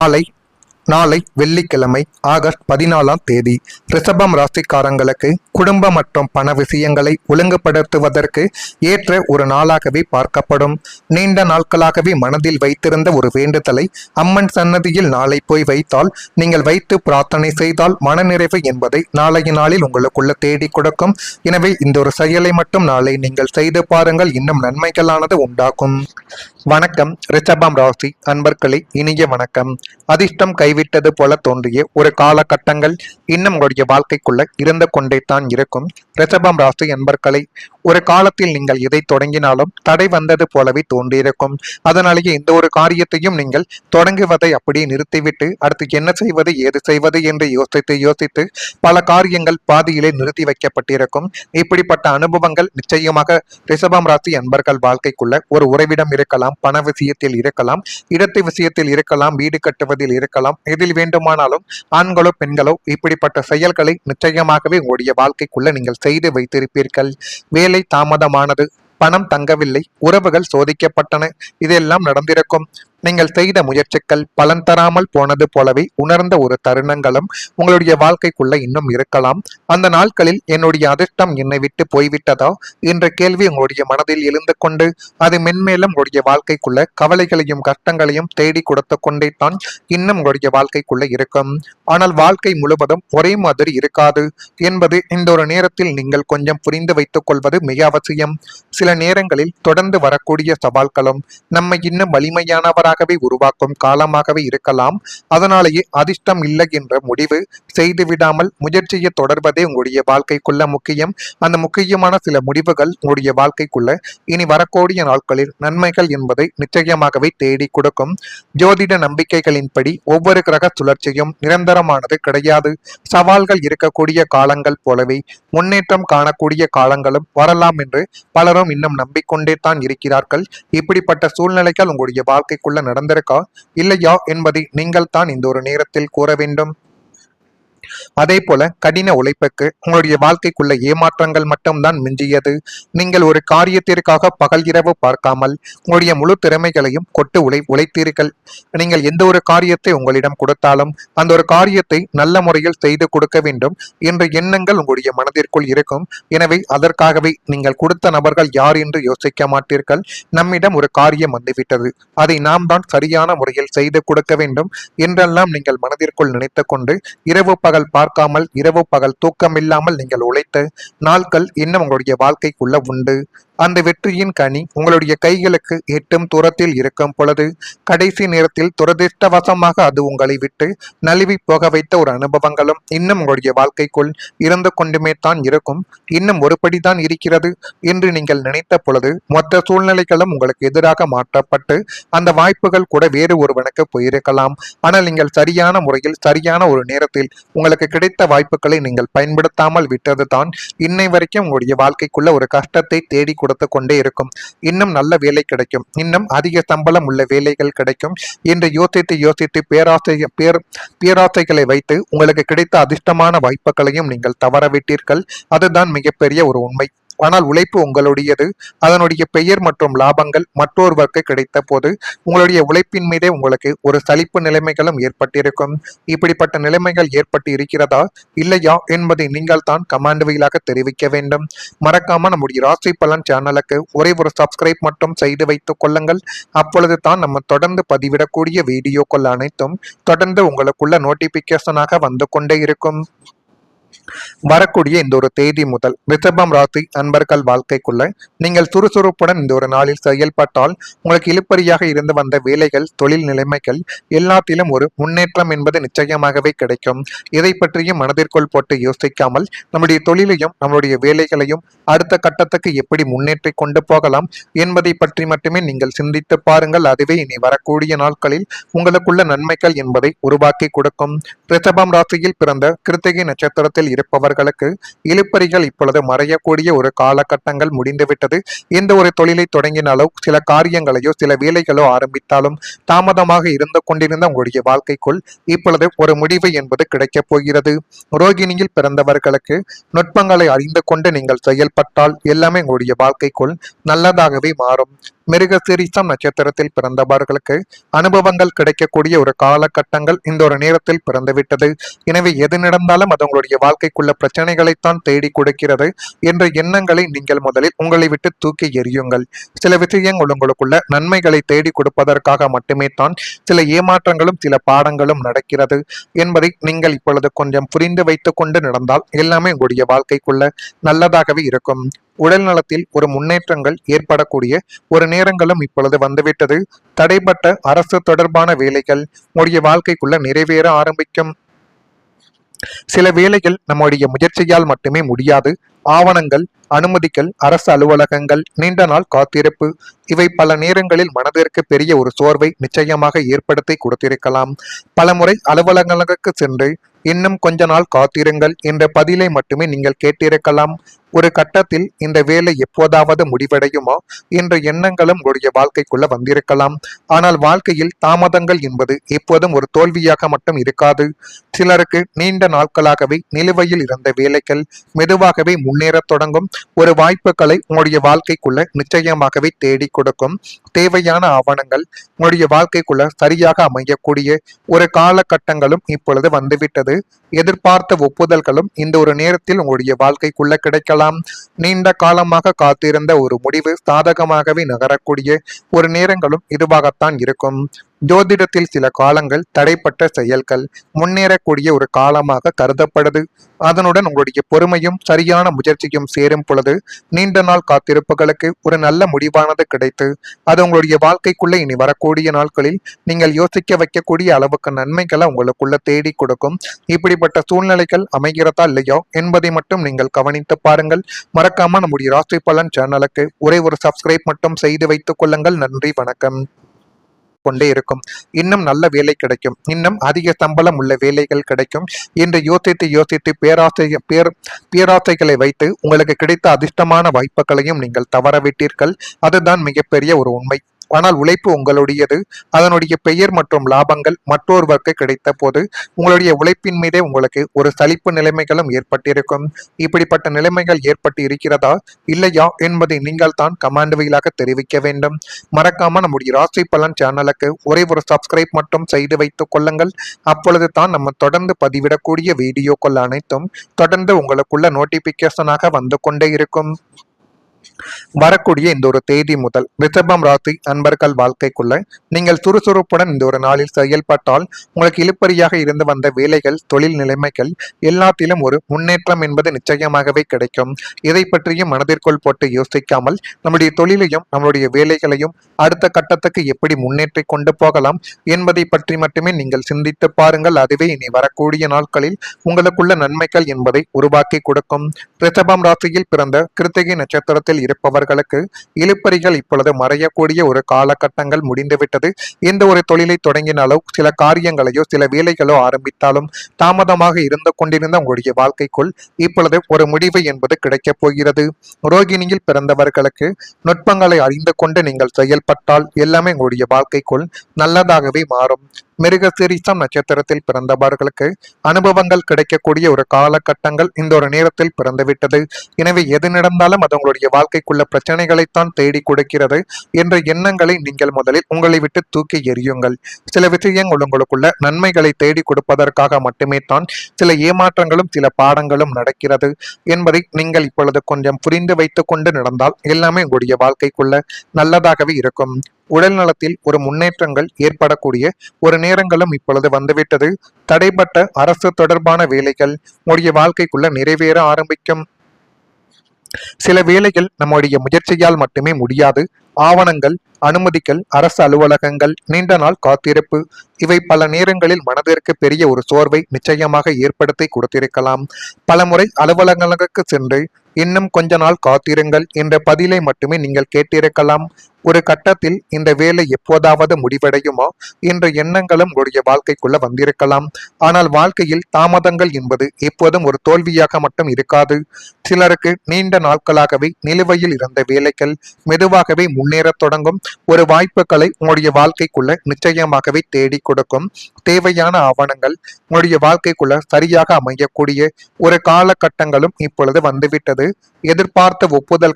நாளை நாளை வெள்ளிக்கிழமை ஆகஸ்ட் 14ஆம் தேதி ரிஷபம் ராசிக்காரங்களுக்கு குடும்ப மற்றும் பண விஷயங்களை ஒழுங்குபடுத்துவதற்கு ஏற்ற ஒரு நாளாகவே பார்க்கப்படும். நீண்ட நாட்களாகவே மனதில் வைத்திருந்த ஒரு வேண்டுதலை அம்மன் சன்னதியில் நாளை போய் வைத்தால், நீங்கள் வைத்து பிரார்த்தனை செய்தால் மனநிறைவு என்பதை நாளைய நாளில் உங்களுக்குள்ள தேடி கொடுக்கும். எனவே இந்த ஒரு செயலை மட்டும் நாளை நீங்கள் செய்து பாருங்கள், இன்னும் நன்மைகளானது உண்டாகும். வணக்கம் ரிஷபம் ராசி அன்பர்களே, இனிய வணக்கம். அதிர்ஷ்டம் கைவிட்டது போல தோன்றிய ஒரு காலகட்டங்கள் இன்னும் உங்களுடைய வாழ்க்கைக்குள்ள இருந்து கொண்டே தான் இருக்கும். ரிஷபம் ராசி அன்பர்களை, ஒரு காலத்தில் நீங்கள் எதை தொடங்கினாலும் தடை வந்தது போலவே தோன்றியிருக்கும். அதனாலேயே இந்த ஒரு காரியத்தையும் நீங்கள் தொடங்குவதை அப்படியே நிறுத்திவிட்டு அடுத்து என்ன செய்வது ஏது செய்வது என்று யோசித்து பல காரியங்கள் பாதியிலே நிறுத்தி வைக்கப்பட்டிருக்கும். இப்படிப்பட்ட அனுபவங்கள் நிச்சயமாக ரிஷபம் ராசி அன்பர்கள் வாழ்க்கைக்குள்ள ஒரு உறைவிடம் இருக்கலாம், பண விஷயத்தில் இருக்கலாம், இடத்து விஷயத்தில் இருக்கலாம், வீடு கட்டுவதில் இருக்கலாம். எதில் வேண்டுமானாலும் ஆண்களோ பெண்களோ இப்படிப்பட்ட செயல்களை நிச்சயமாகவே உங்களுடைய வாழ்க்கைக்குள்ள நீங்கள் செய்து வைத்திருப்பீர்கள். வேலை தாமதமானது, பணம் தங்கவில்லை, உறவுகள் சோதிக்கப்பட்டன, இதெல்லாம் நடந்திருக்கும். நீங்கள் செய்த முயற்சிகள் பலன் தராமல் போனது போலவே உணர்ந்த ஒரு தருணங்களும் உங்களுடைய வாழ்க்கைக்குள்ள இன்னும் இருக்கலாம். அந்த நாட்களில் என்னுடைய அதிர்ஷ்டம் என்னை விட்டு போய்விட்டதா என்ற கேள்வி உங்களுடைய மனதில் எழுந்து கொண்டு அது மென்மேலும் உங்களுடைய வாழ்க்கைக்குள்ள கவலைகளையும் கஷ்டங்களையும் தேடி கொடுத்து கொண்டே தான் இன்னும் உங்களுடைய வாழ்க்கைக்குள்ள இருக்கும். ஆனால் வாழ்க்கை முழுவதும் ஒரே மாதிரி இருக்காது என்பது இந்த ஒரு நேரத்தில் நீங்கள் கொஞ்சம் புரிந்து வைத்துக் கொள்வது மிக அவசியம். சில நேரங்களில் தொடர்ந்து வரக்கூடிய சவால்களும் நம்மை இன்னும் வலிமையானவராக உருவாக்கும் காலமாகவே இருக்கலாம். அதனாலேயே அதிர்ஷ்டம் இல்லை என்ற முடிவு செய்துவிடாமல் முயற்சியை தொடர்வதே உங்களுடைய வாழ்க்கைக்குள்ள முக்கியம். அந்த முக்கியமான சில முடிவுகள் உங்களுடைய வாழ்க்கைக்குள்ள இனி வரக்கூடிய நாட்களில் நன்மைகள் என்பதை நிச்சயமாகவே தேடி கொடுக்கும். ஜோதிட நம்பிக்கைகளின்படி ஒவ்வொரு கிரக சுழற்சியும் நிரந்தரமானது கிடையாது. சவால்கள் இருக்கக்கூடிய காலங்கள் போலவே முன்னேற்றம் காணக்கூடிய காலங்களும் வரலாம் என்று பலரும் இன்னும் நம்பிக்கொண்டே தான் இருக்கிறார்கள். இப்படிப்பட்ட சூழ்நிலைகள் உங்களுடைய வாழ்க்கைக்குள்ள நடந்திருக்கா இல்லையா என்பதை நீங்கள் தான் இந்த ஒரு நேரத்தில் கூற வேண்டும். அதே போல கடின உழைப்புக்கு உங்களுடைய வாழ்க்கைக்குள்ள ஏமாற்றங்கள் மட்டும்தான் மிஞ்சியது. நீங்கள் ஒரு காரியத்திற்காக பகல் இரவு பார்க்காமல் உங்களுடைய முழு திறமைகளையும் கொட்டு உழைத்தீர்கள். நீங்கள் எந்த ஒரு காரியத்தை உங்களிடம் கொடுத்தாலும் அந்த ஒரு காரியத்தை நல்ல முறையில் செய்து கொடுக்க வேண்டும் என்ற எண்ணங்கள் உங்களுடைய மனதிற்குள் இருக்கும். எனவே அதற்காகவே நீங்கள் கொடுத்த நபர்கள் யார் என்று யோசிக்க மாட்டீர்கள். நம்மிடம் ஒரு காரியம் வந்துவிட்டது, அதை நாம் தான் சரியான முறையில் செய்து கொடுக்க வேண்டும் என்றெல்லாம் நீங்கள் மனதிற்குள் நினைத்து கொண்டு இரவு பகல் பார்க்காமல் இரவு பகல் தூக்கமில்லாமல் நீங்கள் உழைத்த நாட்கள் இன்னும் உங்களுடைய வாழ்க்கைக்குள்ள உண்டு. அந்த வெற்றியின் கனி உங்களுடைய கைகளுக்கு எட்டும் தூரத்தில் இருக்கும் பொழுது கடைசி நேரத்தில் துரதிர்ஷ்டவசமாக அது உங்களை விட்டு நழுவி போக வைத்த ஒரு அனுபவங்களும் இன்னும் உங்களுடைய வாழ்க்கைக்குள் இருந்து கொண்டுமே தான் இருக்கும். இன்னும் ஒருபடிதான் இருக்கிறது என்று நீங்கள் நினைத்த பொழுது மொத்த சூழ்நிலைகளும் உங்களுக்கு எதிராக மாற்றப்பட்டு அந்த வாய்ப்புகள் கூட வேறு ஒருவனுக்கு போயிருக்கலாம். ஆனால் நீங்கள் சரியான முறையில் சரியான ஒரு நேரத்தில் உங்களுக்கு கிடைத்த வாய்ப்புகளை நீங்கள் பயன்படுத்தாமல் விட்டது தான் இன்னை வரைக்கும் உங்களுடைய வாழ்க்கைக்குள்ள ஒரு கஷ்டத்தை தேடி கொடுத்து கொண்டே இருக்கும். இன்னும் நல்ல வேலை கிடைக்கும், இன்னும் அதிக சம்பளம் உள்ள வேலைகள் கிடைக்கும் என்று யோசித்து பேராசைகளை வைத்து உங்களுக்கு கிடைத்த அதிர்ஷ்டமான வாய்ப்புகளையும் நீங்கள் தவறவிட்டீர்கள். அதுதான் மிகப்பெரிய ஒரு உண்மை. ஆனால் உழைப்பு உங்களுடையது. அதனுடைய பெயர் மற்றும் லாபங்கள் மற்றொருவருக்கு கிடைத்த போது உங்களுடைய உழைப்பின் மீதே உங்களுக்கு ஒரு சலிப்பு நிலைமைகளும் ஏற்பட்டிருக்கும். இப்படிப்பட்ட நிலைமைகள் ஏற்பட்டு இருக்கிறதா இல்லையா என்பதை நீங்கள் தான் கமெண்ட் வாயிலாக தெரிவிக்க வேண்டும். மறக்காம நம்முடைய ராசி பலன் சேனலுக்கு ஒரே ஒரு சப்ஸ்கிரைப் மட்டும் செய்து வைத்துக் கொள்ளுங்கள். அப்பொழுது தான் நம்ம தொடர்ந்து பதிவிடக்கூடிய வீடியோக்கள் அனைத்தும் தொடர்ந்து உங்களுக்குள்ள நோட்டிபிகேஷனாக வந்து கொண்டே இருக்கும். வரக்கூடிய இந்த ஒரு தேதி முதல் ரிஷபம் ராசி அன்பர்கள் வாழ்க்கைக்குள்ள நீங்கள் சுறுசுறுப்புடன் இந்த ஒரு நாளில் செயல்பட்டால் உங்களுக்கு இழுப்பறியாக இருந்து வந்த வேலைகள், தொழில் நிலைமைகள் எல்லாத்திலும் ஒரு முன்னேற்றம் என்பது நிச்சயமாகவே கிடைக்கும். இதை பற்றியும் மனதிற்குள் போட்டு யோசிக்காமல் நம்முடைய தொழிலையும் நம்முடைய வேலைகளையும் அடுத்த கட்டத்துக்கு எப்படி முன்னேற்றி கொண்டு போகலாம் என்பதை பற்றி மட்டுமே நீங்கள் சிந்தித்து பாருங்கள். அதுவே இனி வரக்கூடிய நாட்களில் உங்களுக்குள்ள நன்மைகள் என்பதை உருவாக்கி கொடுக்கும். ரிஷபம் ராசியில் பிறந்த கிருத்திகை நட்சத்திரத்தில் இருப்பவர்களுக்கு இழுப்பறிகள் இப்பொழுது மறையக்கூடிய ஒரு காலகட்டங்கள் முடிந்துவிட்டது. எந்த ஒரு தொழிலை தொடங்கினாலோ சில காரியங்களையோ சில வேலைகளோ ஆரம்பித்தாலும் தாமதமாக இருந்து கொண்டிருந்த உங்களுடைய வாழ்க்கைக்குள் இப்பொழுது ஒரு முடிவு என்பது கிடைக்கப் போகிறது. ரோகிணியில் பிறந்தவர்களுக்கு நுட்பங்களை அறிந்து கொண்டு நீங்கள் செயல்பட்டால் எல்லாமே உங்களுடைய வாழ்க்கைக்குள் நல்லதாகவே மாறும். மிருகசீரிஷம் நட்சத்திரத்தில் பிறந்தவர்களுக்கு அனுபவங்கள் கிடைக்கக்கூடிய ஒரு காலகட்டங்கள் இந்த ஒரு நேரத்தில் பிறந்துவிட்டது. எனவே எது நடந்தாலும் அது உங்களுடைய வாழ்க்கைக்குள்ள பிரச்சனைகளைத்தான் தேடி கொடுக்கிறது என்ற எண்ணங்களை நீங்கள் முதலில் உங்களை விட்டு தூக்கி எறியுங்கள். சில விஷயங்கள் உங்களுக்குள்ள நன்மைகளை தேடி கொடுப்பதற்காக மட்டுமே தான் சில ஏமாற்றங்களும் சில பாடங்களும் நடக்கிறது என்பதை நீங்கள் இப்பொழுது கொஞ்சம் புரிந்து வைத்துக் கொண்டு நடந்தால் எல்லாமே உங்களுடைய வாழ்க்கைக்குள்ள நல்லதாகவே இருக்கும். உடல் நலத்தில் ஒரு முன்னேற்றங்கள் ஏற்படக்கூடிய ஒரு நேரங்களும் இப்பொழுது வந்துவிட்டது. தடைப்பட்ட அரசு தொடர்பான வேலைகள் உங்களுடைய வாழ்க்கைக்குள்ள நிறைவேற ஆரம்பிக்கும். சில வேளைகள் நம்முடைய முயற்சியால் மட்டுமே முடியாது. ஆவணங்கள், அனுமதிகள், அரசு அலுவலகங்கள், நீண்ட நாள் காத்திருப்பு இவை பல நேரங்களில் மனதிற்கு பெரிய ஒரு சோர்வை நிச்சயமாக ஏற்படுத்தி கொடுத்திருக்கலாம். பலமுறை அலுவலகங்களுக்கு சென்று இன்னும் கொஞ்ச நாள் காத்திருங்கள் என்ற பதிலை மட்டுமே நீங்கள் கேட்டிருக்கலாம். ஒரு கட்டத்தில் இந்த வேலை எப்போதாவது முடிவடையுமா என்ற எண்ணங்களும் உங்களுடைய வாழ்க்கைக்குள்ள வந்திருக்கலாம். ஆனால் வாழ்க்கையில் தாமதங்கள் என்பது எப்போதும் ஒரு தோல்வியாக மட்டும் இருக்காது. சிலருக்கு நீண்ட நாட்களாகவே நிலுவையில் இருந்த வேலைகள் மெதுவாகவே முன்னேற தொடங்கும். ஒரு வாய்ப்புகளை உங்களுடைய வாழ்க்கைக்குள்ள நிச்சயமாகவே தேடி கொடுக்கும். தேவையான ஆவணங்கள் உங்களுடைய வாழ்க்கைக்குள்ள சரியாக அமையக்கூடிய ஒரு காலகட்டங்களும் இப்பொழுது வந்துவிட்டது. எதிர்பார்த்த ஒப்புதல்களும் இந்த ஒரு நேரத்தில் உங்களுடைய வாழ்க்கைக்குள்ள கிடைக்கலாம். நீண்ட காலமாக காத்திருந்த ஒரு முடிவு சாதகமாகவே நகரக்கூடிய ஒரு நேரங்களும் இதுவாகத்தான் இருக்கும். ஜோதிடத்தில் சில காலங்கள் தடைப்பட்ட செயல்கள் முன்னேறக்கூடிய ஒரு காலமாக கருதப்படுது. அதனுடன் உங்களுடைய பொறுமையும் சரியான முயற்சியும் சேரும் பொழுது நீண்ட நாள் காத்திருப்புகளுக்கு ஒரு நல்ல முடிவானது கிடைத்து அது உங்களுடைய வாழ்க்கைக்குள்ள இனி வரக்கூடிய நாட்களில் நீங்கள் யோசிக்க வைக்கக்கூடிய அளவுக்கு நன்மைகளை உங்களுக்குள்ள தேடி கொடுக்கும். இப்படிப்பட்ட சூழ்நிலைகள் அமைகிறதா இல்லையோ என்பதை மட்டும் நீங்கள் கவனித்து பாருங்கள். மறக்காம நம்முடைய ராசி பலன் சேனலுக்கு ஒரே ஒரு சப்ஸ்கிரைப் மட்டும் செய்து வைத்துக் கொள்ளுங்கள். நன்றி, வணக்கம். கொண்டே இருக்கும். இன்னும் நல்ல வேலை கிடைக்கும், இன்னும் அதிக சம்பளம் உள்ள வேலைகள் கிடைக்கும் என்று யோசித்து பேராசைகளை வைத்து உங்களுக்கு கிடைத்த அதிர்ஷ்டமான வாய்ப்புகளையும் நீங்கள் தவறவிட்டீர்கள். அதுதான் மிகப்பெரிய ஒரு உண்மை. ஆனால் உழைப்பு உங்களுடையது. அதனுடைய பெயர் மற்றும் லாபங்கள் மற்றொருவருக்கு கிடைத்த போது உங்களுடைய உழைப்பின் மீதே உங்களுக்கு ஒரு சலிப்பு நிலைமைகளும் ஏற்பட்டிருக்கும். இப்படிப்பட்ட நிலைமைகள் ஏற்பட்டு இருக்கிறதா இல்லையா என்பதை நீங்கள் தான் கமெண்ட் வாயிலாக தெரிவிக்க வேண்டும். மறக்காம நம்முடைய ராசி பலன் சேனலுக்கு ஒரே ஒரு சப்ஸ்கிரைப் மட்டும் செய்து வைத்துக் கொள்ளுங்கள். அப்பொழுது தான் நம்ம தொடர்ந்து பதிவிடக்கூடிய வீடியோக்கள் அனைத்தும் தொடர்ந்து உங்களுக்குள்ள நோட்டிபிகேஷனாக வந்து கொண்டே இருக்கும். வரக்கூடிய இந்த ஒரு தேதி முதல் ரிஷபம் ராசி அன்பர்கள் வாழ்க்கைக்குள்ள நீங்கள் சுறுசுறுப்புடன் இந்த ஒரு நாளில் செயல்பட்டால் உங்களுக்கு இழுப்பறியாக இருந்து வந்த வேலைகள், தொழில் நிலைமைகள் எல்லாத்திலும் ஒரு முன்னேற்றம் என்பது நிச்சயமாகவே கிடைக்கும். இதை பற்றியும் மனதிற்குள் போட்டு யோசிக்காமல் நம்முடைய தொழிலையும் நம்மளுடைய வேலைகளையும் அடுத்த கட்டத்துக்கு எப்படி முன்னேற்றி கொண்டு போகலாம் என்பதை பற்றி மட்டுமே நீங்கள் சிந்தித்து பாருங்கள். அதுவே இனி வரக்கூடிய நாட்களில் உங்களுக்குள்ள நன்மைகள் என்பதை உருவாக்கி கொடுக்கும். ரிஷபம் ராசியில் பிறந்த கிருத்திகை நட்சத்திரத்தில் இருப்பவர்களுக்கு இழுப்பறிகள் இப்பொழுது மறையக்கூடிய ஒரு காலகட்டங்கள் முடிந்துவிட்டது. எந்த ஒரு தொழிலை தொடங்கினாலோ சில காரியங்களையோ சில வேலைகளோ ஆரம்பித்தாலும் தாமதமாக இருந்து கொண்டிருந்த உங்களுடைய வாழ்க்கைக்குள் இப்பொழுது ஒரு முடிவு என்பது கிடைக்கப் போகிறது. ரோகிணியில் பிறந்தவர்களுக்கு நுட்பங்களை அறிந்து கொண்டு நீங்கள் செயல்பட்டால் எல்லாமே உங்களுடைய வாழ்க்கைக்குள் நல்லதாகவே மாறும். மிருகசீரிஷம் நட்சத்திரத்தில் பிறந்தவர்களுக்கு அனுபவங்கள் கிடைக்கக்கூடிய ஒரு காலகட்டங்கள் இந்த ஒரு நேரத்தில் பிறந்துவிட்டது. எனவே எது நடந்தாலும் அது உங்களுடைய வாழ்க்கைக்குள்ள பிரச்சனைகளைத்தான் தேடி கொடுக்கிறது என்ற எண்ணங்களை நீங்கள் முதலில் உங்களை விட்டு தூக்கி எறியுங்கள். சில விஷயங்கள் உங்களுக்குள்ள நன்மைகளை தேடி கொடுப்பதற்காக மட்டுமே தான் சில ஏமாற்றங்களும் சில பாடங்களும் நடக்கிறது என்பதை நீங்கள் இப்பொழுது கொஞ்சம் புரிந்து வைத்துக் கொண்டு நடந்தால் எல்லாமே உங்களுடைய வாழ்க்கைக்குள்ள நல்லதாகவே இருக்கும். உடல் நலத்தில் ஒரு முன்னேற்றங்கள் ஏற்படக்கூடிய ஒரு நேரங்களும் இப்பொழுது வந்துவிட்டது. தடைப்பட்ட அரசு தொடர்பான வேலைகள் உங்களுடைய வாழ்க்கைக்குள்ள நிறைவேற ஆரம்பிக்கும். சில வேளைகள் நம்முடைய முயற்சியால் மட்டுமே முடியாது. ஆவணங்கள், அனுமதிகள், அரசு அலுவலகங்கள், நீண்ட நாள் காத்திருப்பு இவை பல நேரங்களில் மனதிற்கு பெரிய ஒரு சோர்வை நிச்சயமாக ஏற்படுத்தி கொடுத்திருக்கலாம். பலமுறை அலுவலகங்களுக்கு சென்று இன்னும் கொஞ்ச நாள் காத்திருங்கள் என்ற பதிலை மட்டுமே நீங்கள் கேட்டிருக்கலாம். ஒரு கட்டத்தில் இந்த வேலை எப்போதாவது முடிவடையுமா என்ற எண்ணங்களும் உங்களுடைய வாழ்க்கைக்குள்ள வந்திருக்கலாம். ஆனால் வாழ்க்கையில் தாமதங்கள் என்பது எப்போதும் ஒரு தோல்வியாக மட்டும் இருக்காது. சிலருக்கு நீண்ட நாட்களாகவே நிலுவையில் இருந்த வேலைகள் மெதுவாகவே முன்னேற தொடங்கும். ஒரு வாய்ப்புகளை உங்களுடைய வாழ்க்கைக்குள்ள நிச்சயமாகவே தேடி கொடுக்கும். தேவையான ஆவணங்கள் உங்களுடைய வாழ்க்கைக்குள்ள சரியாக அமையக்கூடிய ஒரு காலகட்டங்களும் இப்பொழுது வந்துவிட்டது. எதிர்பார்த்த ஒப்புதல்கள்